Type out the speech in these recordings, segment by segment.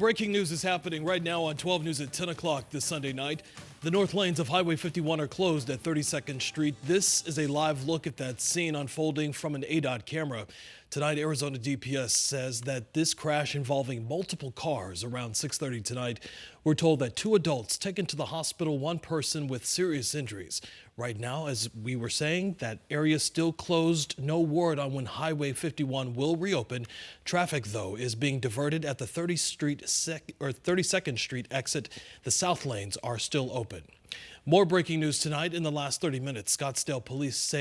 Breaking news is happening right now on 12 News at 10 o'clock this Sunday night. The north lanes of Highway 51 are closed at 32nd Street. This is a live look at that scene unfolding from an ADOT camera. Tonight, Arizona DPS says that this crash involving multiple cars around 6:30 tonight. We're told that 2 adults taken to the hospital, 1 person with serious injuries. Right now, as we were saying, that area still closed. No word on when Highway 51 will reopen. Traffic, though, is being diverted at the 32nd Street exit. The south lanes are still open. More breaking news tonight. In the last 30 minutes, Scottsdale police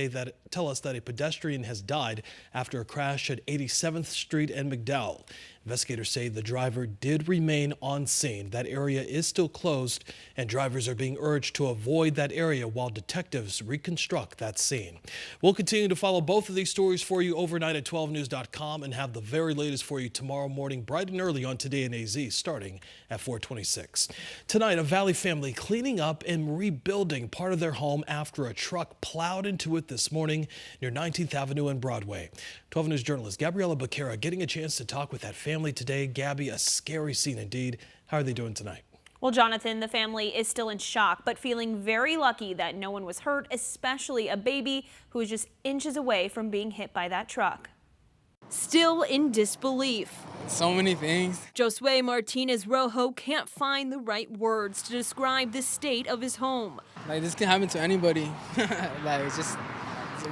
tell us that a pedestrian has died after a crash at 87th Street and McDowell. Investigators say the driver did remain on scene. That area is still closed, and drivers are being urged to avoid that area while detectives reconstruct that scene. We'll continue to follow both of these stories for you overnight at 12news.com and have the very latest for you tomorrow morning, bright and early on Today in AZ, starting at 4:26. Tonight, a Valley family cleaning up and rebuilding part of their home after a truck plowed into it this morning near 19th Avenue and Broadway. 12 News journalist Gabriella Becerra getting a chance to talk with that family today. Gabby, a scary scene indeed. How are they doing tonight? Well, Jonathan, the family is still in shock, but feeling very lucky that no one was hurt, especially a baby who was just inches away from being hit by that truck. Still in disbelief. So many things. Josue Martinez Rojo can't find the right words to describe the state of his home. Like, this can happen to anybody. Like, it's just,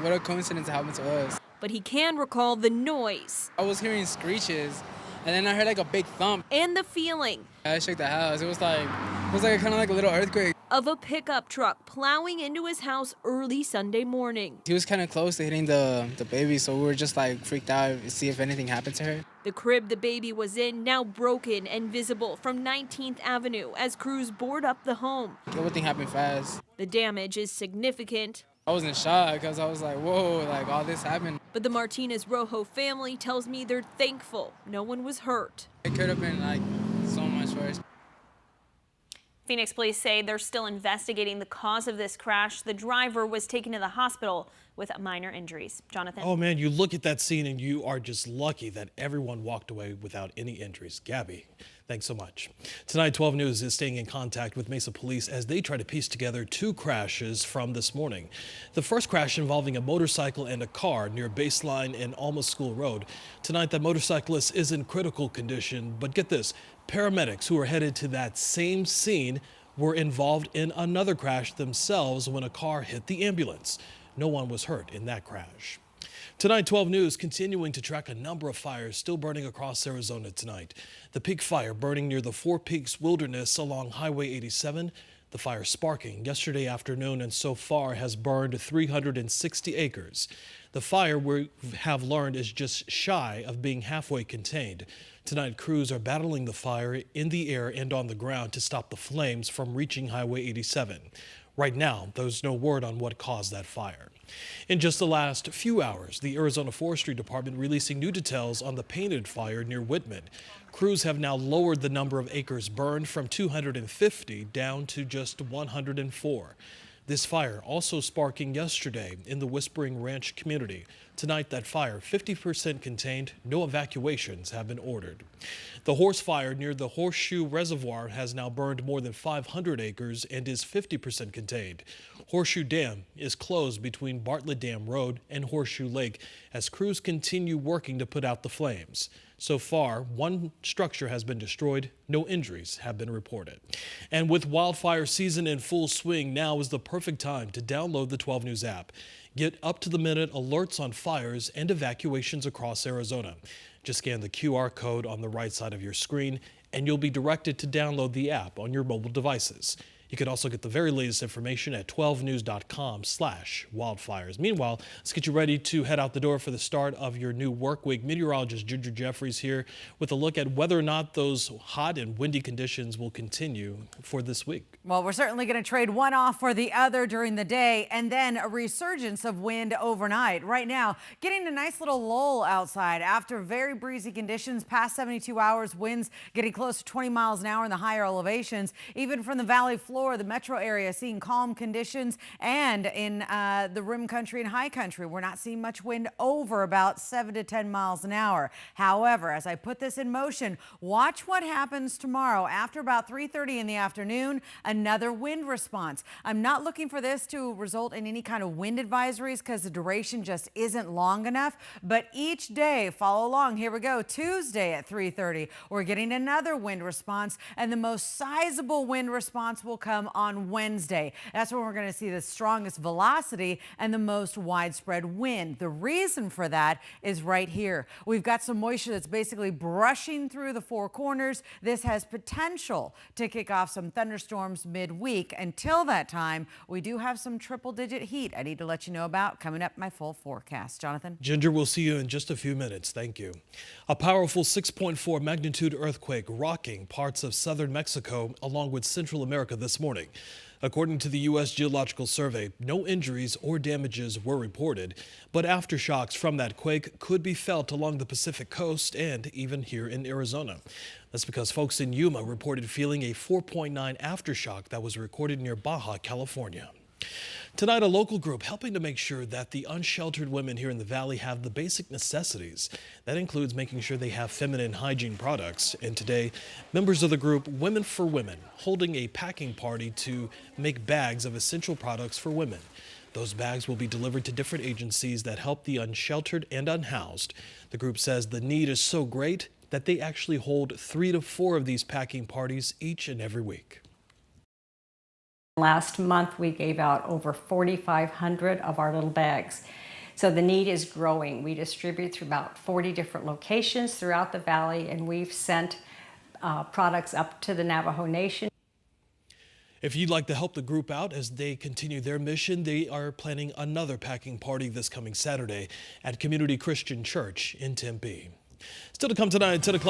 what a coincidence it happened to us. But he can recall the noise. I was hearing screeches, and then I heard like a big thump. And the feeling. I shook the house. It was like kind of like a little earthquake. Of a pickup truck plowing into his house early Sunday morning. He was kind of close to hitting the baby, so we were just like freaked out to see if anything happened to her. The crib the baby was in now broken and visible from 19th Avenue as crews board up the home. Everything happened fast. The damage is significant. I was in shock because I was like, whoa, like all this happened. But the Martinez Rojo family tells me they're thankful no one was hurt. It could have been like so much worse. Phoenix police say they're still investigating the cause of this crash. The driver was taken to the hospital with minor injuries. Jonathan? Oh man, you look at that scene and you are just lucky that everyone walked away without any injuries. Gabby, thanks so much. Tonight, 12 News is staying in contact with Mesa Police as they try to piece together 2 crashes from this morning. The first crash involving a motorcycle and a car near Baseline and Alma School Road. Tonight, that motorcyclist is in critical condition, but get this, paramedics who are headed to that same scene were involved in another crash themselves when a car hit the ambulance. No one was hurt in that crash. Tonight, 12 News continuing to track a number of fires still burning across Arizona tonight. The Peak Fire burning near the Four Peaks Wilderness along Highway 87. The fire sparking yesterday afternoon and so far has burned 360 acres. The fire, we have learned, is just shy of being halfway contained. Tonight, crews are battling the fire in the air and on the ground to stop the flames from reaching Highway 87. Right now, there's no word on what caused that fire. In just the last few hours, the Arizona Forestry Department releasing new details on the Painted Fire near Whitman. Crews have now lowered the number of acres burned from 250 down to just 104. This fire also sparking yesterday in the Whispering Ranch community. Tonight, that fire 50% contained. No evacuations have been ordered. The Horse Fire near the Horseshoe Reservoir has now burned more than 500 acres and is 50% contained. Horseshoe Dam is closed between Bartlett Dam Road and Horseshoe Lake as crews continue working to put out the flames. So far, 1 structure has been destroyed. No injuries have been reported. And with wildfire season in full swing, now is the perfect time to download the 12 News app. Get up-to-the-minute alerts on fires and evacuations across Arizona. Just scan the QR code on the right side of your screen, and you'll be directed to download the app on your mobile devices. You can also get the very latest information at 12news.com/wildfires. Meanwhile, let's get you ready to head out the door for the start of your new work week. Meteorologist Ginger Jeffries here with a look at whether or not those hot and windy conditions will continue for this week. Well, we're certainly going to trade one off for the other during the day and then a resurgence of wind overnight. Right now, getting a nice little lull outside after very breezy conditions. Past 72 hours, winds getting close to 20 miles an hour in the higher elevations, even from the valley floor. explore the metro area, seeing calm conditions, and in the rim country and high country, we're not seeing much wind over about 7 to 10 miles an hour. However, as I put this in motion, watch what happens tomorrow after about 3:30 in the afternoon. Another wind response. I'm not looking for this to result in any kind of wind advisories because the duration just isn't long enough. But each day, follow along. Here we go. Tuesday at 3:30, we're getting another wind response, and the most sizable wind response will come on Wednesday. That's when we're going to see the strongest velocity and the most widespread wind. The reason for that is right here. We've got some moisture that's basically brushing through the four corners. This has potential to kick off some thunderstorms midweek. Until that time, we do have some triple-digit heat I need to let you know about coming up in my full forecast. Jonathan? Ginger, we'll see you in just a few minutes. Thank you. A powerful 6.4 magnitude earthquake rocking parts of southern Mexico along with Central America this morning. According to the U.S. Geological Survey, no injuries or damages were reported, but aftershocks from that quake could be felt along the Pacific coast and even here in Arizona. That's because folks in Yuma reported feeling a 4.9 aftershock that was recorded near Baja, California. Tonight, a local group helping to make sure that the unsheltered women here in the valley have the basic necessities. That includes making sure they have feminine hygiene products. And today, members of the group Women for Women holding a packing party to make bags of essential products for women. Those bags will be delivered to different agencies that help the unsheltered and unhoused. The group says the need is so great that they actually hold 3 to 4 of these packing parties each and every week. Last month, we gave out over 4,500 of our little bags. So the need is growing. We distribute through about 40 different locations throughout the valley, and we've sent products up to the Navajo Nation. If you'd like to help the group out as they continue their mission, they are planning another packing party this coming Saturday at Community Christian Church in Tempe. Still to come tonight at 10 o'clock.